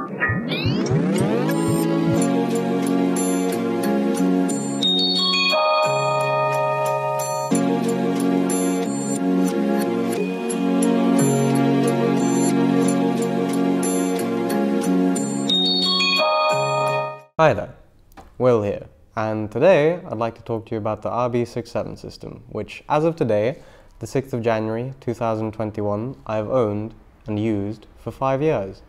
Hi there, Will here, and today I'd like to talk to you about the RB67 system, which as of today, the 6th of January 2021, I've owned and used for 5 years,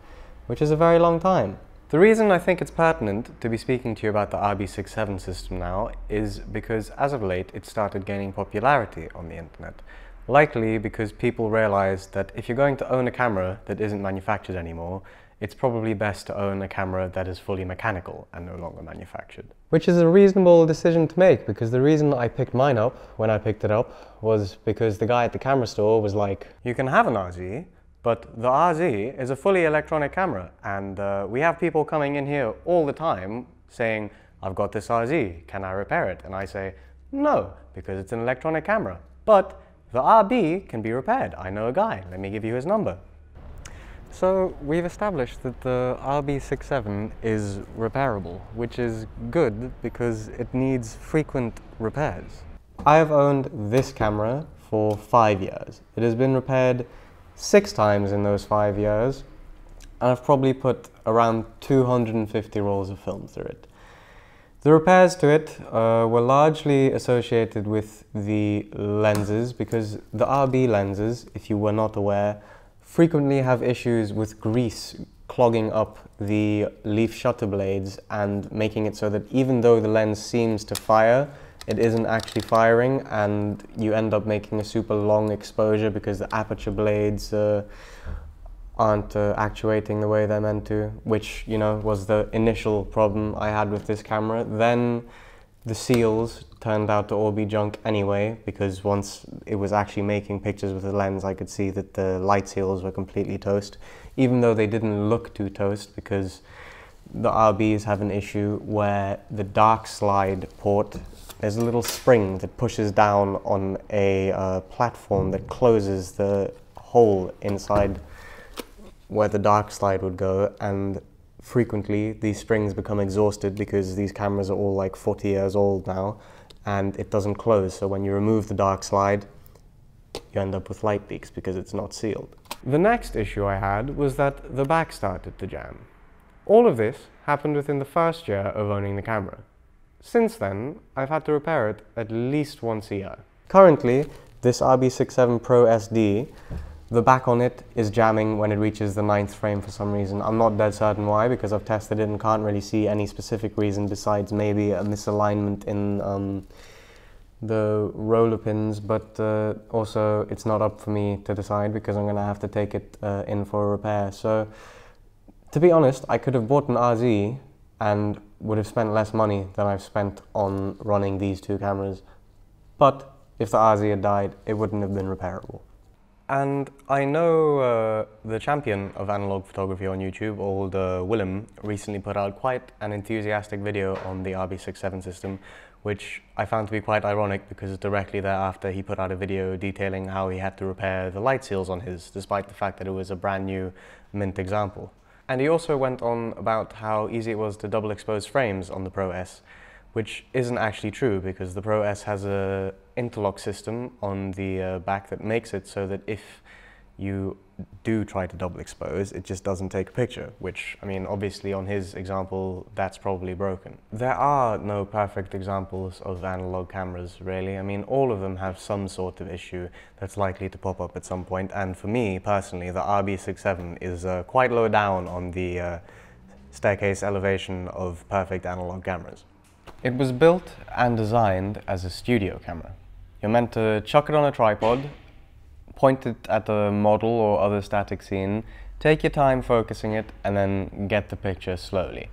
which is a very long time. The reason I think it's pertinent to be speaking to you about the RB67 system now is because as of late it started gaining popularity on the internet. Likely because people realized that if you're going to own a camera that isn't manufactured anymore, it's probably best to own a camera that is fully mechanical and no longer manufactured. Which is a reasonable decision to make, because the reason I picked mine up when I picked it up was because the guy at the camera store was like, you can have an RZ, but the RZ is a fully electronic camera, and we have people coming in here all the time saying, I've got this RZ, can I repair it? And I say, no, because it's an electronic camera. But the RB can be repaired. I know a guy, let me give you his number. So we've established that the RB67 is repairable, which is good because it needs frequent repairs. I have owned this camera for 5 years. It has been repaired 6 times in those 5 years, and I've probably put around 250 rolls of film through it. The repairs to it were largely associated with the lenses, because the RB lenses, if you were not aware, frequently have issues with grease clogging up the leaf shutter blades and making it so that even though the lens seems to fire, it isn't actually firing, and you end up making a super long exposure because the aperture blades aren't actuating the way they're meant to, which, you know, was the initial problem I had with this camera. Then the seals turned out to all be junk anyway, because once it was actually making pictures with the lens, I could see that the light seals were completely toast, even though they didn't look too toast, because the RBs have an issue where the dark slide port, there's a little spring that pushes down on a platform that closes the hole inside where the dark slide would go, and frequently these springs become exhausted because these cameras are all like 40 years old now, and it doesn't close. So when you remove the dark slide, you end up with light leaks because it's not sealed. The next issue I had was that the back started to jam. All of this happened within the first year of owning the camera. Since then, I've had to repair it at least once a year. Currently, this RB67 Pro SD, the back on it is jamming when it reaches the 9th frame for some reason. I'm not dead certain why, because I've tested it and can't really see any specific reason besides maybe a misalignment in the roller pins, but also it's not up for me to decide because I'm going to have to take it in for a repair. So, to be honest, I could have bought an RZ and would have spent less money than I've spent on running these two cameras. But if the RZ had died, it wouldn't have been repairable. And I know the champion of analog photography on YouTube, old Willem, recently put out quite an enthusiastic video on the RB67 system, which I found to be quite ironic because directly thereafter he put out a video detailing how he had to repair the light seals on his, despite the fact that it was a brand new mint example. And he also went on about how easy it was to double expose frames on the Pro S, which isn't actually true because the Pro S has a interlock system on the back that makes it so that if you do try to double expose, it just doesn't take a picture, which, I mean, obviously on his example, that's probably broken. There are no perfect examples of analog cameras, really. I mean, all of them have some sort of issue that's likely to pop up at some point, and for me, personally, the RB67 is quite low down on the staircase elevation of perfect analog cameras. It was built and designed as a studio camera. You're meant to chuck it on a tripod, point it at a model or other static scene, take your time focusing it, and then get the picture slowly.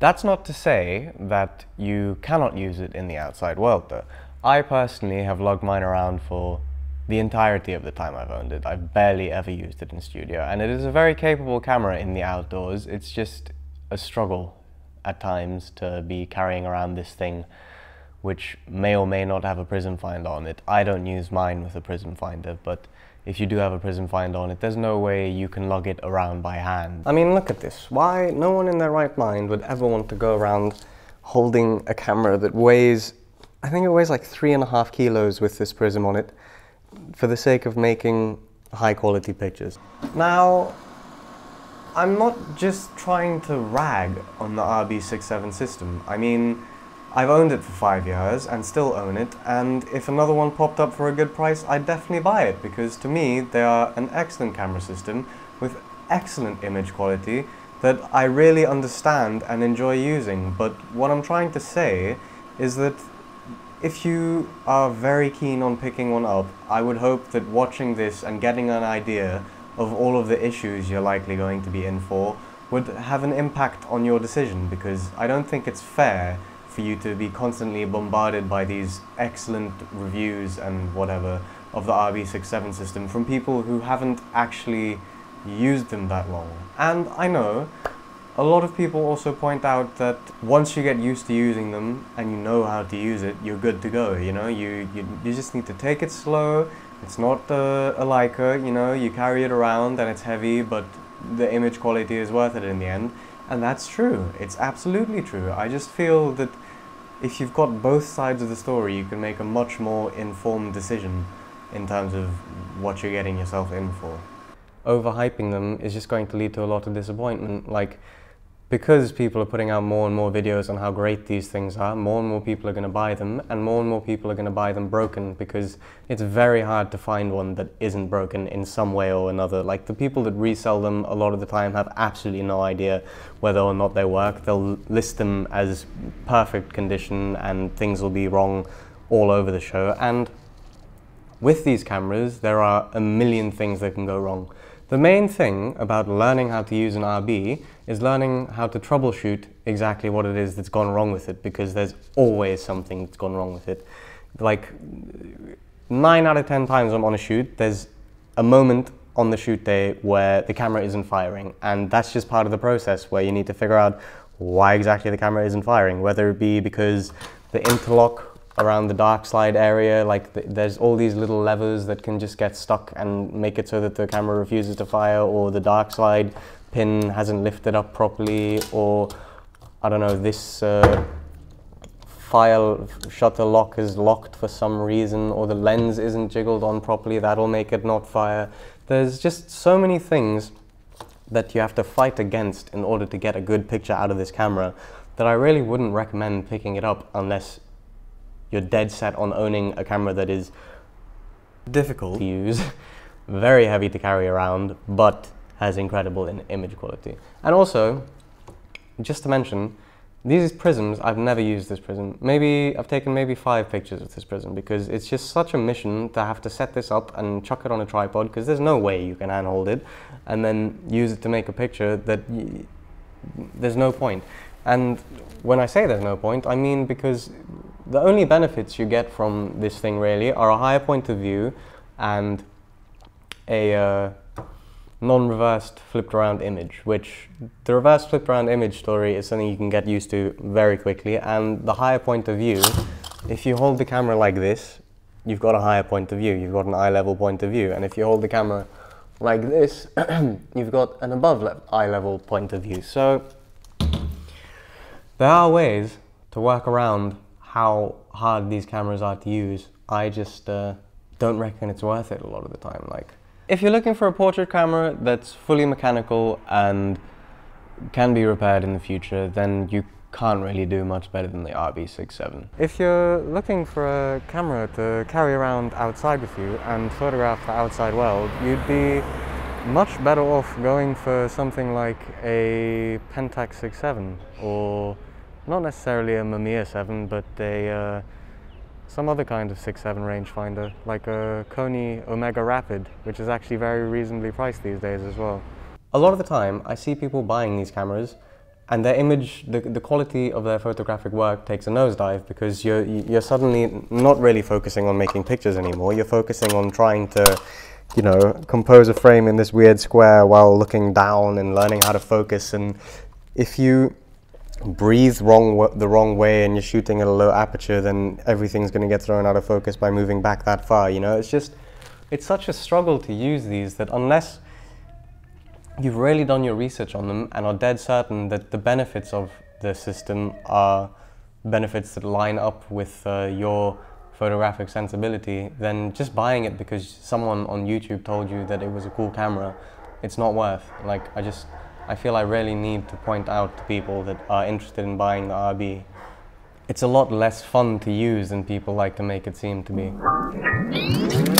That's not to say that you cannot use it in the outside world though. I personally have lugged mine around for the entirety of the time I've owned it. I've barely ever used it in studio, and it is a very capable camera in the outdoors. It's just a struggle at times to be carrying around this thing which may or may not have a prism finder on it. I don't use mine with a prism finder, but if you do have a prism finder on it. There's no way you can lug it around by hand. I mean, look at this. Why? No one in their right mind would ever want to go around holding a camera that weighs, I think it weighs like 3.5 kilos with this prism on it, for the sake of making high quality pictures. Now, I'm not just trying to rag on the RB67 system. I mean, I've owned it for 5 years and still own it, and if another one popped up for a good price, I'd definitely buy it, because to me they are an excellent camera system with excellent image quality that I really understand and enjoy using. But what I'm trying to say is that if you are very keen on picking one up, I would hope that watching this and getting an idea of all of the issues you're likely going to be in for would have an impact on your decision, because I don't think it's fair for you to be constantly bombarded by these excellent reviews and whatever of the RB67 system from people who haven't actually used them that long. And I know a lot of people also point out that once you get used to using them and you know how to use it, you're good to go, you know? You just need to take it slow. It's not a Leica, you know, you carry it around and it's heavy, but the image quality is worth it in the end. And that's true. It's absolutely true. I just feel that if you've got both sides of the story, you can make a much more informed decision in terms of what you're getting yourself in for. Overhyping them is just going to lead to a lot of disappointment. Like, because people are putting out more and more videos on how great these things are, more and more people are going to buy them, and more and more people are going to buy them broken, because it's very hard to find one that isn't broken in some way or another. Like, the people that resell them a lot of the time have absolutely no idea whether or not they work. They'll list them as perfect condition and things will be wrong all over the show. And with these cameras, there are a million things that can go wrong. The main thing about learning how to use an RB is learning how to troubleshoot exactly what it is that's gone wrong with it, because there's always something that's gone wrong with it. Like 9 out of 10 times I'm on a shoot, there's a moment on the shoot day where the camera isn't firing, and that's just part of the process where you need to figure out why exactly the camera isn't firing, whether it be because the interlock around the dark slide area, like there's all these little levers that can just get stuck and make it so that the camera refuses to fire, or the dark slide pin hasn't lifted up properly, or I don't know, this file shutter lock is locked for some reason, or the lens isn't jiggled on properly, that'll make it not fire. There's just so many things that you have to fight against in order to get a good picture out of this camera that I really wouldn't recommend picking it up unless you're dead set on owning a camera that is difficult to use, very heavy to carry around, but has incredible image quality. And also, just to mention, these prisms, I've never used this prism. I've taken maybe 5 pictures with this prism, because it's just such a mission to have to set this up and chuck it on a tripod, because there's no way you can handhold it and then use it to make a picture that there's no point. And when I say there's no point, I mean because the only benefits you get from this thing really are a higher point of view and a non-reversed flipped around image, which the reverse flipped around image story is something you can get used to very quickly. And the higher point of view, if you hold the camera like this, you've got a higher point of view, you've got an eye level point of view. And if you hold the camera like this, you've got an above eye level point of view. So there are ways to work around how hard these cameras are to use. I just don't reckon it's worth it a lot of the time. Like, if you're looking for a portrait camera that's fully mechanical and can be repaired in the future, then you can't really do much better than the RB67. If you're looking for a camera to carry around outside with you and photograph the outside world, you'd be much better off going for something like a Pentax 67, or not necessarily a Mamiya 7, but some other kind of 6.7 rangefinder, like a Kony Omega Rapid, which is actually very reasonably priced these days as well. A lot of the time, I see people buying these cameras, and their image, the quality of their photographic work takes a nosedive, because you're suddenly not really focusing on making pictures anymore. You're focusing on trying to, you know, compose a frame in this weird square while looking down and learning how to focus. And if you breathe the wrong way and you're shooting at a low aperture, then everything's going to get thrown out of focus by moving back that far, you know? It's just it's such a struggle to use these that unless you've really done your research on them and are dead certain that the benefits of the system are benefits that line up with your photographic sensibility, then just buying it because someone on YouTube told you that it was a cool camera, it's not worth. Like, I feel I really need to point out to people that are interested in buying the RB. It's a lot less fun to use than people like to make it seem to be.